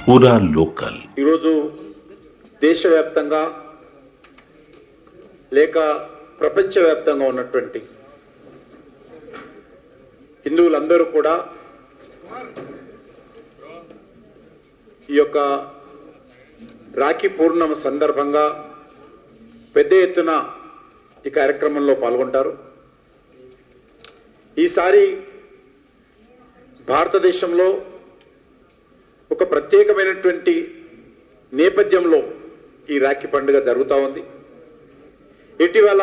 పూరా లోకల్ ఈరోజు దేశవ్యాప్తంగా లేక ప్రపంచవ్యాప్తంగా ఉన్నటువంటి హిందువులందరూ కూడా ఈ యొక్క రాఖీ పూర్ణిమ సందర్భంగా పెద్ద ఎత్తున ఈ కార్యక్రమంలో పాల్గొంటారు. ఈసారి భారతదేశంలో ఒక ప్రత్యేకమైనటువంటి నేపథ్యంలో ఈ రాఖీ పండుగ జరుగుతూ ఉంది. ఇటీవల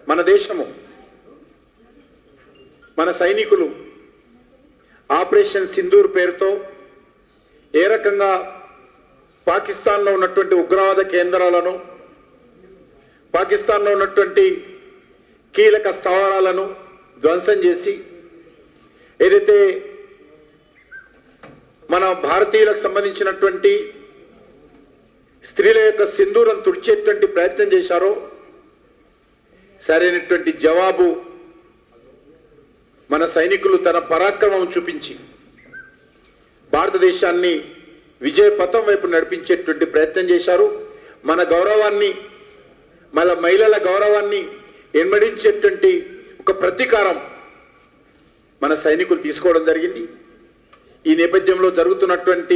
మన దేశము మన సైనికులు ఆపరేషన్ సింధూర్ పేరుతో ఏ రకంగా పాకిస్తాన్లో ఉన్నటువంటి ఉగ్రవాద కేంద్రాలను, పాకిస్తాన్లో ఉన్నటువంటి కీలక స్థావరాలను ధ్వంసం చేసి ఏదైతే మన భారతీయులకు సంబంధించినటువంటి స్త్రీల యొక్క సింధూరం తుడిచేటువంటి ప్రయత్నం చేశారో సరైనటువంటి జవాబు మన సైనికులు తన పరాక్రమం చూపించి భారతదేశాన్ని విజయ పథం వైపు నడిపించేటువంటి ప్రయత్నం చేశారు. మన గౌరవాన్ని, మన మహిళల గౌరవాన్ని ఎన్మడించేటువంటి ఒక ప్రతీకారం మన సైనికులు తీసుకోవడం జరిగింది. ఈ నేపథ్యంలో జరుగుతున్నటువంటి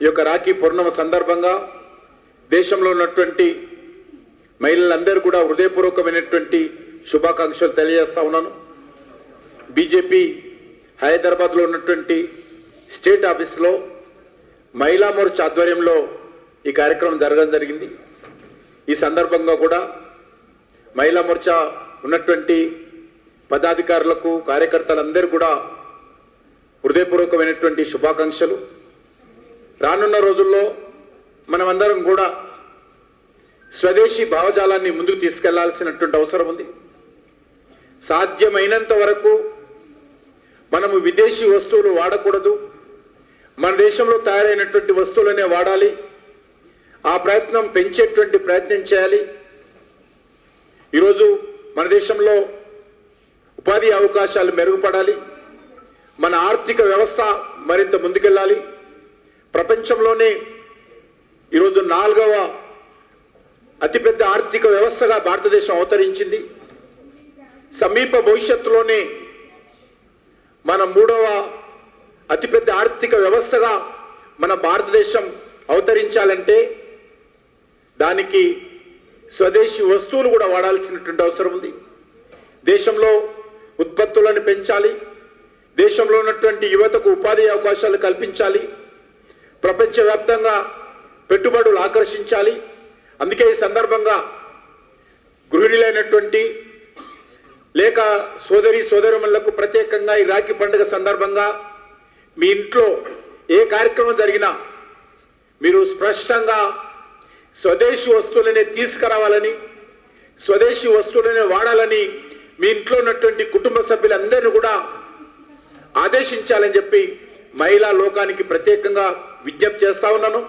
ఈ యొక్క రాఖీ పూర్ణిమ సందర్భంగా దేశంలో ఉన్నటువంటి మహిళలందరూ కూడా హృదయపూర్వకమైనటువంటి శుభాకాంక్షలు తెలియజేస్తా ఉన్నాను. బీజేపీ హైదరాబాద్లో ఉన్నటువంటి స్టేట్ ఆఫీస్లో మహిళా మోర్చా ఆధ్వర్యంలో ఈ కార్యక్రమం జరగడం జరిగింది. ఈ సందర్భంగా కూడా మహిళా మోర్చా ఉన్నటువంటి పదాధికారులకు, కార్యకర్తలందరూ కూడా హృదయపూర్వకమైనటువంటి శుభాకాంక్షలు. రానున్న రోజుల్లో మనమందరం కూడా స్వదేశీ భావజాలాన్ని ముందుకు తీసుకెళ్లాల్సినటువంటి అవసరం ఉంది. సాధ్యమైనంత వరకు మనము విదేశీ వస్తువులు వాడకూడదు, మన దేశంలో తయారైనటువంటి వస్తువులనే వాడాలి. ఆ ప్రయత్నం పెంచేటువంటి ప్రయత్నం చేయాలి. ఈరోజు మన దేశంలో ఉపాధి అవకాశాలు మెరుగుపడాలి. మన ఆర్థిక వ్యవస్థ మరింత ముందుకెళ్ళాలి. ప్రపంచంలోనే ఈరోజు 4వ అతిపెద్ద ఆర్థిక వ్యవస్థగా భారతదేశం అవతరించింది. సమీప భవిష్యత్తులోనే మన 3వ అతిపెద్ద ఆర్థిక వ్యవస్థగా మన భారతదేశం అవతరించాలంటే దానికి స్వదేశీ వస్తువులు కూడా వాడాల్సినటువంటి అవసరం ఉంది. దేశంలో ఉత్పత్తులను పెంచాలి. దేశంలో ఉన్నటువంటి యువతకు ఉపాధి అవకాశాలు కల్పించాలి. ప్రపంచవ్యాప్తంగా పెట్టుబడులు ఆకర్షించాలి. అందుకే ఈ సందర్భంగా గృహిణులైనటువంటి లేక సోదరులకు ప్రత్యేకంగా ఈ రాఖీ పండుగ సందర్భంగా మీ ఇంట్లో ఏ కార్యక్రమం జరిగినా మీరు స్పష్టంగా స్వదేశీ వస్తువులనే తీసుకురావాలని, స్వదేశీ వస్తువులనే వాడాలని మీ ఇంట్లో ఉన్నటువంటి కుటుంబ సభ్యులందరినీ కూడా ఆదేశించాలని చెప్పి మహిళా లోకానికి ప్రత్యేకంగా విజ్ఞప్తి చేస్తా ఉన్నాను.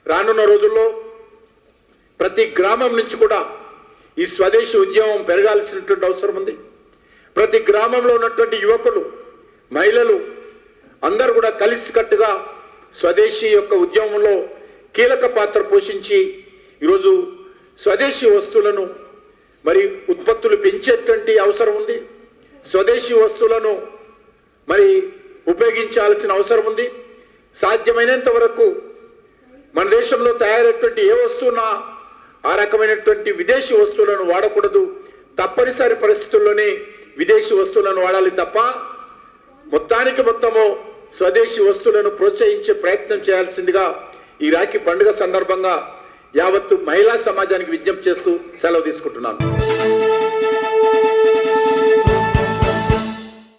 రానున్న రోజుల్లో ప్రతి గ్రామం నుంచి కూడా ఈ స్వదేశీ ఉద్యమం పెరగాల్సినటువంటి అవసరం ఉంది. ప్రతి గ్రామంలో ఉన్నటువంటి యువకులు, మహిళలు అందరూ కూడా కలిసికట్టుగా స్వదేశీ యొక్క ఉద్యమంలో కీలక పాత్ర పోషించి ఈరోజు స్వదేశీ వస్తువులను మరి ఉత్పత్తులు పెంచేటువంటి అవసరం ఉంది. స్వదేశీ వస్తువులను మరి ఉపయోగించాల్సిన అవసరం ఉంది. సాధ్యమైనంత వరకు మన దేశంలో తయారైనటువంటి ఏ వస్తువునా ఆ రకమైనటువంటి విదేశీ వస్తువులను వాడకూడదు. తప్పనిసరి పరిస్థితుల్లోనే విదేశీ వస్తువులను వాడాలి తప్ప మొత్తానికి మొత్తము స్వదేశీ వస్తువులను ప్రోత్సహించే ప్రయత్నం చేయాల్సిందిగా ఈ రాఖీ పండుగ సందర్భంగా యావత్తు మహిళా సమాజానికి విజ్ఞప్తి చేస్తూ సెలవు తీసుకుంటున్నాను.